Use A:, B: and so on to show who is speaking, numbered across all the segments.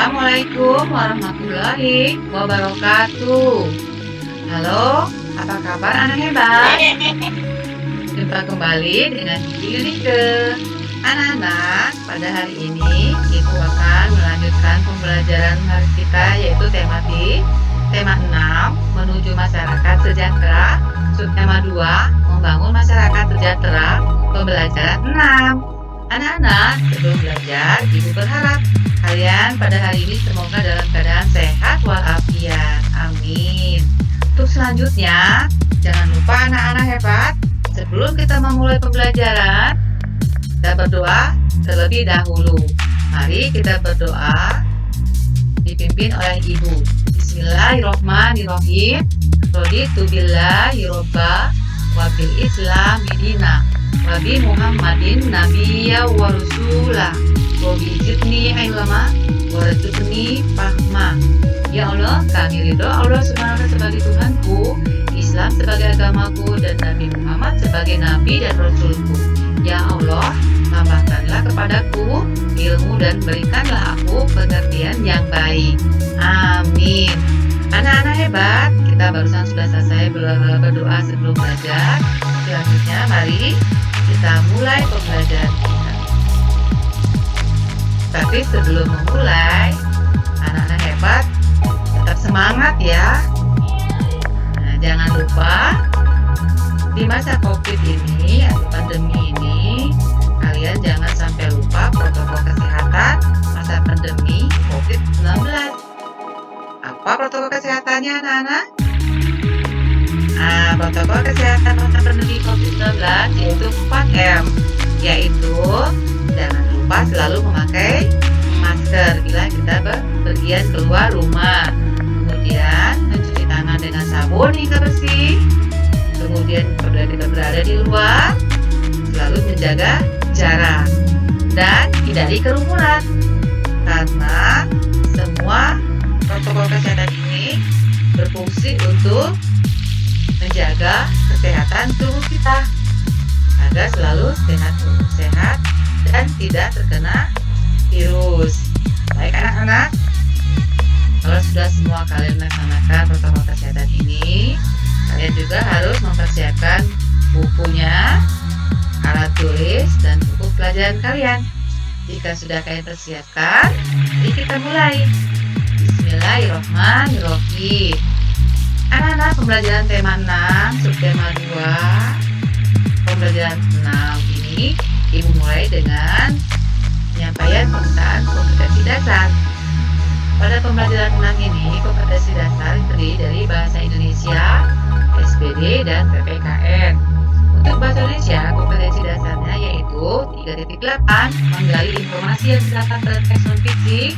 A: Assalamualaikum warahmatullahi wabarakatuh. Halo, apa kabar anak hebat? Jumpa kembali dengan Gigi Yunike. Anak-anak, pada hari ini Ibu akan melanjutkan pembelajaran hari kita, yaitu tema 6, menuju masyarakat sejahtera, subtema 2, membangun masyarakat sejahtera, pembelajaran 6. Anak-anak, sebelum belajar, Ibu berharap kalian pada hari ini semoga dalam keadaan sehat walafiat. Amin. Untuk selanjutnya, jangan lupa anak-anak hebat, sebelum kita memulai pembelajaran, kita berdoa terlebih dahulu. Mari kita berdoa dipimpin oleh Ibu. Bismillahirrahmanirrahim. Raditu billahi robba wa bil islam dina wa bi Muhammadin nabiyya wa rasula wa bi zidni ilma wa rzuqni fahma. Ya Allah, kami ridho Allah Subhanahu sebagai Tuhanku, Islam sebagai agamaku, dan Nabi Muhammad sebagai Nabi dan Rasulku. Ya Allah, tambahkanlah kepadaku ilmu dan berikanlah aku pengertian yang baik. Amin. Anak-anak hebat, kita barusan sudah selesai berdoa sebelum belajar. Selanjutnya mari kita mulai pembelajaran kita. Tapi sebelum memulai, anak-anak hebat tetap semangat ya. Nah, jangan lupa di masa COVID ini atau pandemi ini, kalian jangan sampai lupa protokol kesehatan masa pandemi COVID-19. Apa protokol kesehatannya anak-anak? Protokol kesehatan masa pandemi COVID-19 yaitu 4M, yaitu jangan lupa selalu memakai masker bila kita berpergian keluar rumah. Kemudian mencuci tangan dengan sabun hingga bersih. Kemudian apabila kita berada di luar, selalu menjaga jarak dan hindari kerumunan. Karena semua protokol kesehatan ini berfungsi untuk menjaga kesehatan tubuh kita agar selalu sehat dan tidak terkena virus. Baik anak-anak, kalau sudah semua kalian melaksanakan protokol kesehatan ini, kalian juga harus mempersiapkan bukunya, alat tulis, dan buku pelajaran kalian. Jika sudah kalian persiapkan, mari kita mulai. Bismillahirrahmanirrahim. Anak-anak, pembelajaran tema 6, subtema 2. Pembelajaran 6 ini Ibu mulai dengan penyampaian penggunaan kompetensi dasar. Pada pembelajaran 6 ini, kompetensi dasar terdiri dari bahasa Indonesia, SPD, dan PPKN. Untuk bahasa Indonesia, kompetensi dasarnya yaitu 3.8, menggali informasi yang terdapat pada teks non-fiksi.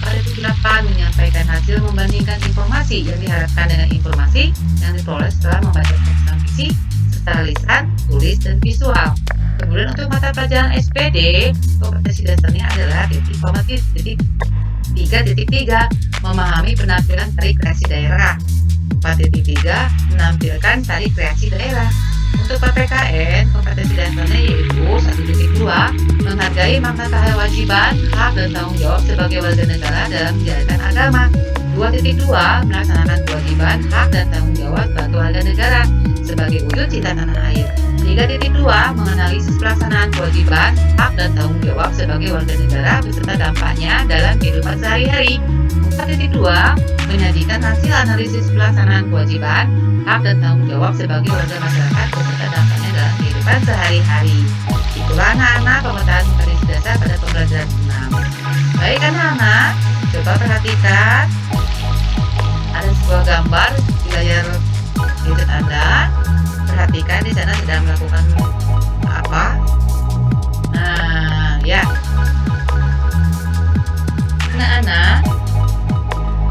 A: 4.8, menyampaikan hasil membandingkan informasi yang diharapkan dengan informasi yang diperoleh setelah membaca teks non-fiksi secara lisan, tulis, dan visual. Kemudian untuk mata pelajaran SPD, kompetensi dasarnya adalah titik 3.3, memahami penampilan tari kreasi daerah. 4.3, menampilkan tari kreasi daerah. Untuk PPKN, kompetensi dasarnya yaitu 1.2, menghargai makna kewajiban, hak, dan tanggung jawab sebagai warga negara dalam menjalankan agama. 2.2, melaksanakan kewajiban, hak, dan tanggung jawab sebagai warga negara sebagai wujud cinta tanah air. 3.2, menganalisis pelaksanaan kewajiban, hak, dan tanggung jawab sebagai warga negara beserta dampaknya dalam kehidupan sehari-hari. 4.2, menyajikan hasil analisis pelaksanaan kewajiban, hak, dan tanggung jawab sebagai warga masyarakat beserta dampaknya dalam kehidupan sehari-hari. Itulah anak-anak pemetaan kompetensi dasar pada pembelajaran 6. Baik anak-anak, coba perhatikan. Ada sebuah gambar di layar gadget Anda. Perhatikan di sana sedang melakukan apa? Nah, ya. Anak-anak,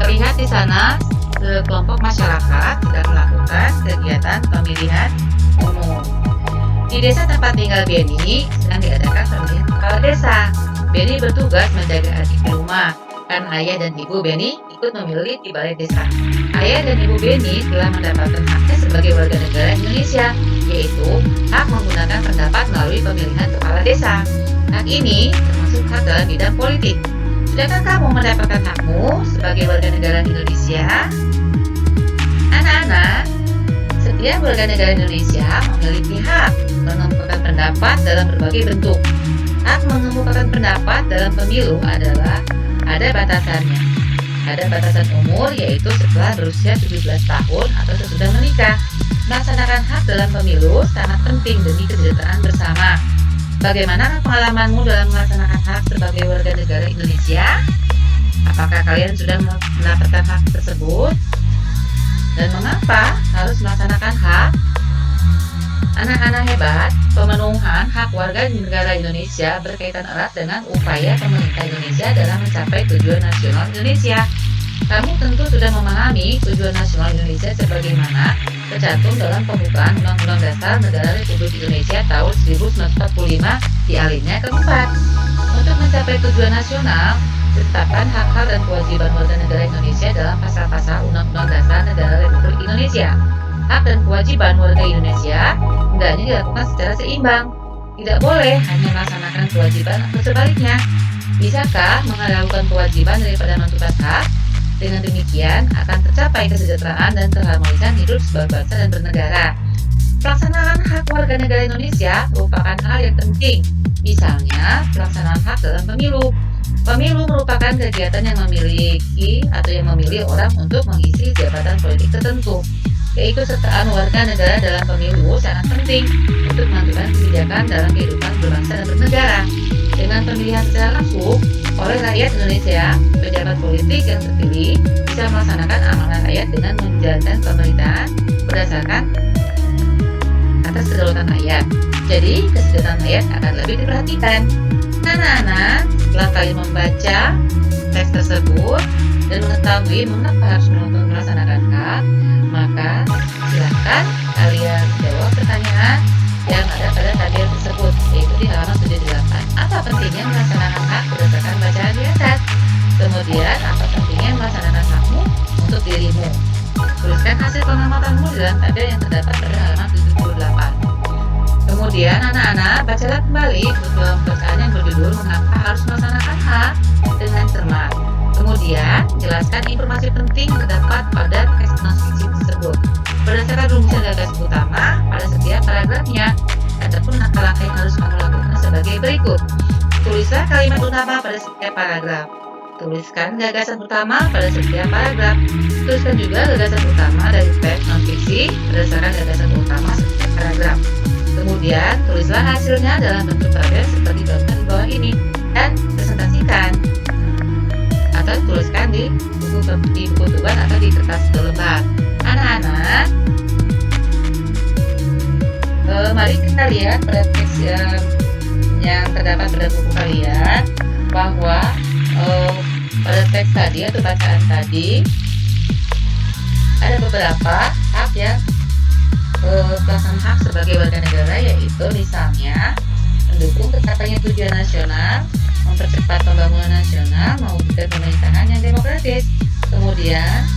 A: terlihat di sana sekelompok masyarakat sedang melakukan kegiatan pemilihan umum. Di desa tempat tinggal Beni sedang diadakan pemilihan kepala desa. Beni bertugas menjaga adik di rumah, kan ayah dan ibu Beni ikut memilih di balai desa. Ayah dan ibu Beni telah mendapatkan haknya sebagai warga negara Indonesia, yaitu hak menggunakan pendapat melalui pemilihan kepala desa. Hak ini termasuk hak dalam bidang politik. Sudahkah kamu mendapatkan hakmu sebagai warga negara Indonesia? Anak-anak, setiap warga negara Indonesia memiliki hak mengemukakan pendapat dalam berbagai bentuk. Hak mengemukakan pendapat dalam pemilu adalah ada batasannya. Ada batasan umur, yaitu setelah berusia 17 tahun atau sesudah menikah. Melaksanakan hak dalam pemilu sangat penting demi kesejahteraan bersama. Bagaimana pengalamanmu dalam melaksanakan hak sebagai warga negara Indonesia? Apakah kalian sudah mendapatkan hak tersebut? Dan mengapa harus melaksanakan hak? Anak-anak hebat, pemenuhan hak warga negara Indonesia berkaitan erat dengan upaya pemerintah Indonesia dalam mencapai tujuan nasional Indonesia. Kamu tentu sudah memahami tujuan nasional Indonesia sebagaimana tercantum dalam pembukaan Undang-Undang Dasar Negara Republik Indonesia tahun 1945 di alinea keempat. Untuk mencapai tujuan nasional, ditetapkan hak-hak dan kewajiban warga negara Indonesia dalam pasal-pasal Undang-Undang Dasar Negara Republik Indonesia. Hak dan kewajiban warga Indonesia hendaknya dilakukan secara seimbang. Tidak boleh hanya melaksanakan kewajiban atau sebaliknya. Bisakah mengandalkan kewajiban daripada menuntut hak? Dengan demikian akan tercapai kesejahteraan dan keharmonisan hidup sebagai bangsa dan bernegara. Pelaksanaan hak warga negara Indonesia merupakan hal yang penting. Misalnya, pelaksanaan hak dalam pemilu. Pemilu merupakan kegiatan yang memilih orang untuk mengisi jabatan politik tertentu. Keikutsertaan warga negara dalam pemilu sangat penting untuk menentukan kebijakan dalam kehidupan berbangsa dan bernegara. Dengan pemilihan secara langsung oleh rakyat Indonesia, pejabat politik yang terpilih bisa melaksanakan amanah rakyat dengan menjalankan pemerintahan berdasarkan atas kedaulatan rakyat. Jadi, kesejahteraan rakyat akan lebih diperhatikan. Anak-anak, setelah kalian membaca teks tersebut dan mengetahui mengapa harus melaksanakan hak, maka silakan kalian jawab pertanyaan yang ada pada tagihan tersebut, yaitu di halaman 78. Apa pentingnya melaksanakan hak berdasarkan bacaan di atas? Kemudian, apa pentingnya melaksanakan hakmu untuk dirimu? Tuliskan hasil pengamatanmu di dalam tabel yang terdapat pada halaman 78. Kemudian, anak-anak bacalah kembali dalam bacaan yang berjudul "Mengapa harus melaksanakan hak" dengan cermat. Kemudian, jelaskan informasi penting yang terdapat pada teks non-fiksi tersebut. Berdasarkan rumusan gagasan utama pada setiap paragrafnya, adapun langkah-langkah yang harus kamu lakukan sebagai berikut. Tulislah kalimat utama pada setiap paragraf. Tuliskan gagasan utama pada setiap paragraf. Tuliskan juga gagasan utama dari teks non-fiksi berdasarkan gagasan utama setiap paragraf. Kemudian, tulislah hasilnya dalam bentuk tabel seperti gambar di bawah ini dan presentasikan. Atau tuliskan di buku tugas atau di kertas berlembar. Anak-anak, mari kita lihat pada teks yang terdapat pada buku kalian bahwa pada teks tadi atau bacaan tadi ada beberapa hak yang pelaksanaan hak sebagai warga negara, yaitu misalnya mendukung tercapainya tujuan nasional, mempercepat pembangunan nasional, mewujudkan pemerintahan yang demokratis. Kemudian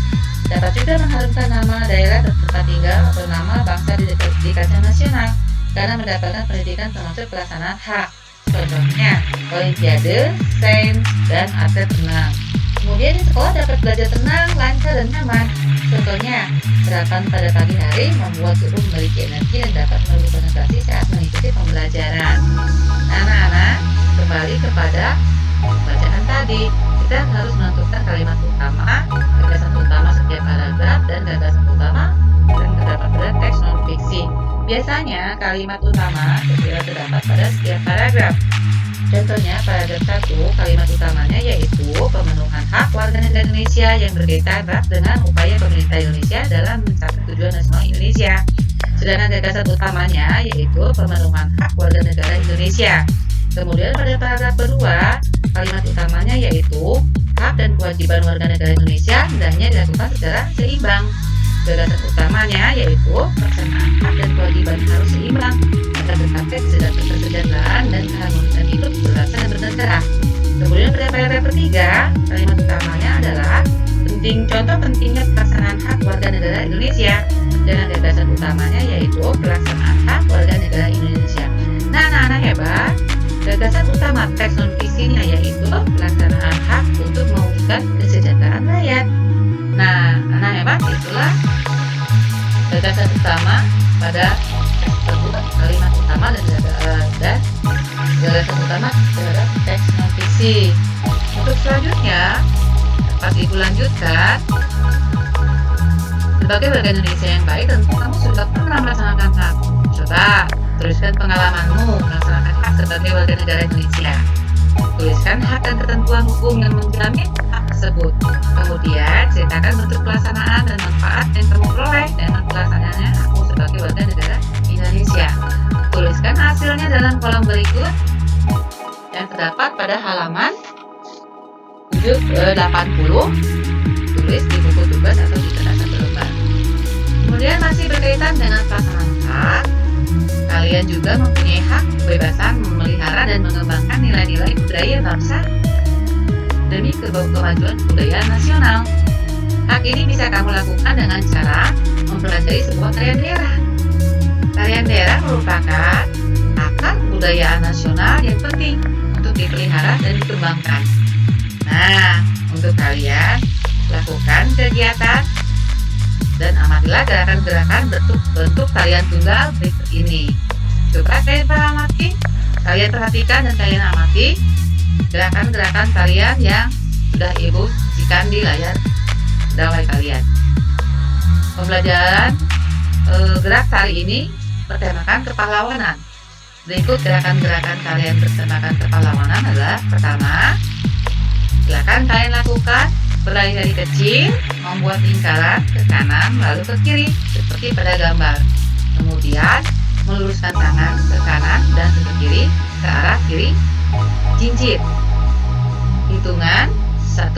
A: dapat juga mengharumkan nama daerah tempat tinggal atau nama bangsa di kancah nasional karena mendapatkan pendidikan termasuk pelaksanaan hak. Contohnya olimpiade, sains, dan atlet renang. Kemudian di sekolah dapat belajar tenang, lancar, dan nyaman. Contohnya, sarapan pada pagi hari membuat tubuh memiliki energi dan dapat melalui konsentrasi saat mengikuti pembelajaran. Anak-anak, kembali kepada bacaan tadi. Kita harus menentukan kalimat utama, gagasan utama setiap paragraf, dan gagasan utama yang terdapat pada teks non-fiksi. Biasanya, kalimat utama terdapat pada setiap paragraf. Contohnya, paragraf 1, kalimat utamanya yaitu pemenuhan hak warga negara Indonesia yang berkaitan erat dengan upaya pemerintah Indonesia dalam mencapai tujuan nasional Indonesia. Sedangkan gagasan utamanya yaitu pemenuhan hak warga negara Indonesia. Kemudian pada paragraf kedua, kalimat utamanya yaitu hak dan kewajiban warga negara Indonesia hendaknya dilakukan secara seimbang. Gagasan utamanya yaitu pelaksanaan hak dan kewajiban harus seimbang agar tercapai kesejahteraan dan keharmonisan hidup berbangsa dan bernegara. Kemudian pada paragraf ketiga, kalimat utamanya adalah contoh pentingnya pelaksanaan hak warga negara Indonesia, dan gagasan utamanya yaitu pelaksanaan hak warga negara Indonesia. Nah, anak-anak hebat, Gagasan utama teks non fiksinya yaitu pelaksanaan hak untuk mewujudkan kesejahteraan rakyat. Nah, hebat, itulah gagasan utama pada teks tersebut, kalimat utama dan gagasan utama terhadap teks non fiksi. Untuk selanjutnya dapat Ibu lanjutkan. Sebagai warga Indonesia yang baik, tentu kamu sudah pernah melaksanakan hak. Coba tuliskan pengalamanmu melaksanakan hak sebagai warga negara Indonesia. Tuliskan hak dan ketentuan hukum yang menjamin hak tersebut. Kemudian ceritakan bentuk pelaksanaan dan manfaat yang kamu peroleh dengan pelaksanaannya hakmu sebagai warga negara Indonesia. Tuliskan hasilnya dalam kolom berikut yang terdapat pada halaman 80. Tulis di buku tugas atau di kertas satu lembar. Kemudian masih berkaitan dengan pelaksanaan hak, kalian juga mempunyai hak kebebasan memelihara dan mengembangkan nilai-nilai budaya bangsa demi kemajuan budaya nasional. Hak ini bisa kamu lakukan dengan cara mempelajari sebuah tarian daerah. Tarian daerah merupakan akar kebudayaan nasional yang penting untuk dipelihara dan dikembangkan. Nah, untuk kalian lakukan kegiatan dan amatilah gerakan-gerakan bentuk tarian tunggal berikut ini. Coba kalian amati, kalian perhatikan dan kalian amati gerakan-gerakan tarian yang sudah Ibu sajikan di layar gawai kalian. Pembelajaran gerak tari ini bertemakan kepahlawanan. Berikut gerakan-gerakan kalian bertemakan kepahlawanan adalah: pertama, silakan kalian lakukan berlari dari kecil, membuat lingkaran ke kanan lalu ke kiri seperti pada gambar. Kemudian meluruskan tangan ke kanan dan ke kiri ke arah kiri jinjit. Hitungan 1-8.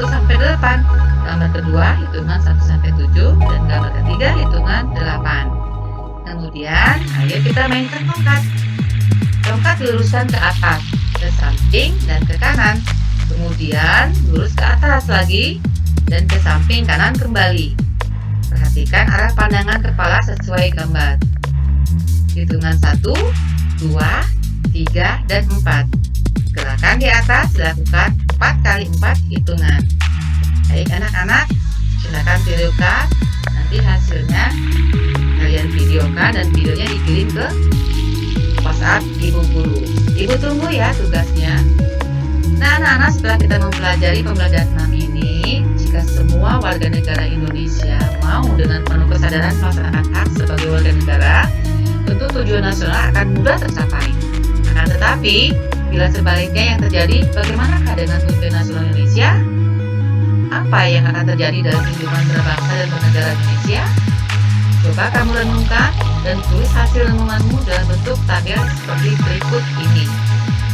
A: Gambar kedua hitungan 1-7 dan gambar ketiga hitungan 8. Kemudian ayo kita mainkan tongkat. Tongkat diluruskan ke atas, ke samping dan ke kanan. Kemudian lurus ke atas lagi dan ke samping kanan kembali. Perhatikan arah pandangan kepala sesuai gambar. Hitungan 1, 2, 3, dan 4. Gerakan di atas dilakukan 4 kali 4 hitungan. Baik anak-anak, silakan tirukan. Nanti hasilnya kalian videokan dan videonya dikirim ke WhatsApp Ibu Guru. Ibu tunggu ya tugasnya. Nah, anak-anak, setelah kita mempelajari pembelajaran 6 ini, jika semua warga negara Indonesia mau dengan penuh kesadaran melaksanakan hak sebagai warga negara, tentu tujuan nasional akan mudah tercapai. Akan tetapi, bila sebaliknya yang terjadi, bagaimanakah dengan tujuan nasional Indonesia? Apa yang akan terjadi dalam kehidupan berbangsa dan bernegara Indonesia? Coba kamu renungkan dan tulis hasil renunganmu dalam bentuk tabel seperti berikut ini.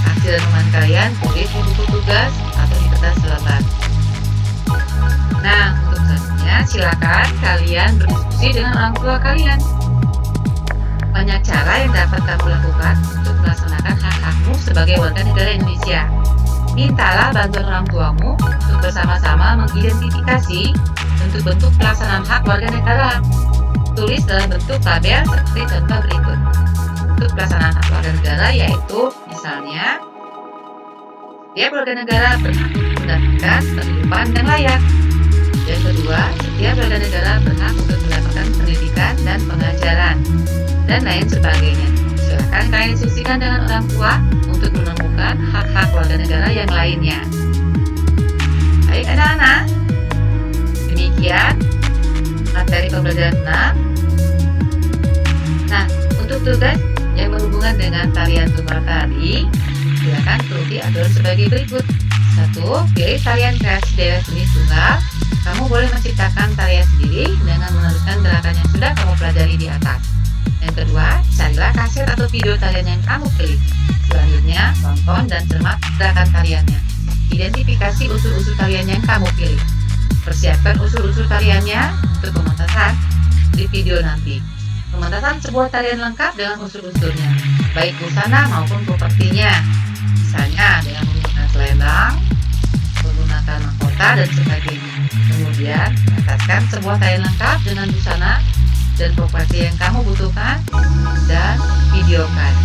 A: Hasil renungan kalian tulis di buku tugas atau di kertas selembar. Nah, untuk selanjutnya silakan kalian berdiskusi dengan orang tua kalian. Banyak cara yang dapat kamu lakukan untuk melaksanakan hak-hakmu sebagai warga negara Indonesia. Mintalah bantuan orang tuamu untuk bersama-sama mengidentifikasi bentuk-bentuk pelaksanaan hak warga negara. Tulis dalam bentuk tabel seperti contoh berikut. Untuk pelaksanaan hak warga negara yaitu misalnya, setiap warga negara berhak mendapatkan kehidupan yang layak. Yang kedua, setiap warga negara berhak untuk mendapatkan pendidikan dan pengajaran, dan lain sebagainya. Silakan kalian diskusikan dengan orang tua untuk menemukan hak-hak warga negara yang lainnya. Baik anak-anak, demikian materi pembelajaran 6. Nah, untuk tugas yang berhubungan dengan tarian tunggal tadi, silakan turuti aturan sebagai berikut. 1. Pilih tarian kreasi daerah seni tunggal. Kamu boleh menciptakan tarian sendiri dengan meneruskan gerakan yang sudah kamu pelajari di atas. Yang kedua, carilah kaset atau video tarian yang kamu pilih. Selanjutnya, tonton dan cermat gerakan tariannya. Identifikasi unsur-unsur tarian yang kamu pilih. Persiapkan unsur-unsur tariannya untuk pementasan di video nanti. Pementasan sebuah tarian lengkap dengan unsur-unsurnya, baik busana maupun propertinya. Misalnya dengan menggunakan selendang, menggunakan mahkota, dan sebagainya. Kemudian, menetapkan sebuah tarian lengkap dengan busana dan properti yang kamu butuhkan dan videokan.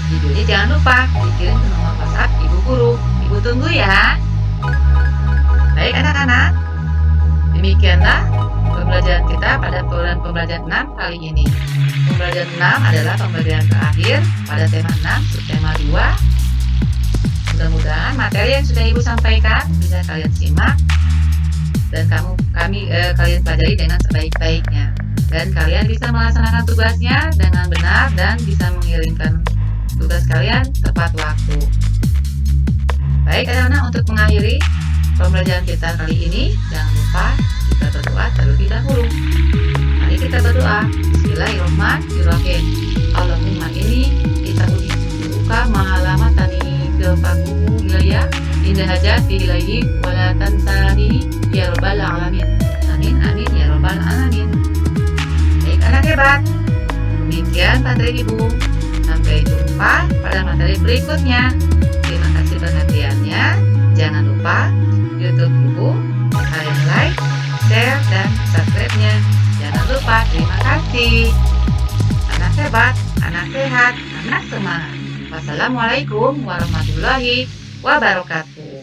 A: Videonya jangan lupa dikirim ke nomor WhatsApp Ibu Guru. Ibu tunggu ya. Baik anak-anak, demikianlah pembelajaran kita pada program pembelajaran 6 kali ini. Pembelajaran 6 adalah pembelajaran terakhir pada tema 6, subtema 2. Mudah-mudahan materi yang sudah Ibu sampaikan bisa kalian simak dan kalian pelajari dengan sebaik-baiknya. Dan kalian bisa melaksanakan tugasnya dengan benar dan bisa mengirimkan tugas kalian tepat waktu. Baik anak-anak, untuk mengakhiri pembelajaran kita kali ini, jangan lupa kita berdoa terlebih dahulu. Mari kita berdoa. Bismillahirrahmanirrahim. Allahumma ini kita buka mahallamatani kefakuhu ilayya indah hajati ilaihi wala tansani ya rabbal alamin. Amin amin ya rabbal alamin. Baik anak hebat, demikian materi Ibu. Sampai jumpa pada materi berikutnya. Terima kasih perhatiannya. Jangan lupa YouTube Ibu, kalian like, share, dan subscribe-nya. Jangan lupa. Terima kasih. Anak hebat, anak sehat, anak semangat. Wassalamualaikum warahmatullahi wabarakatuh.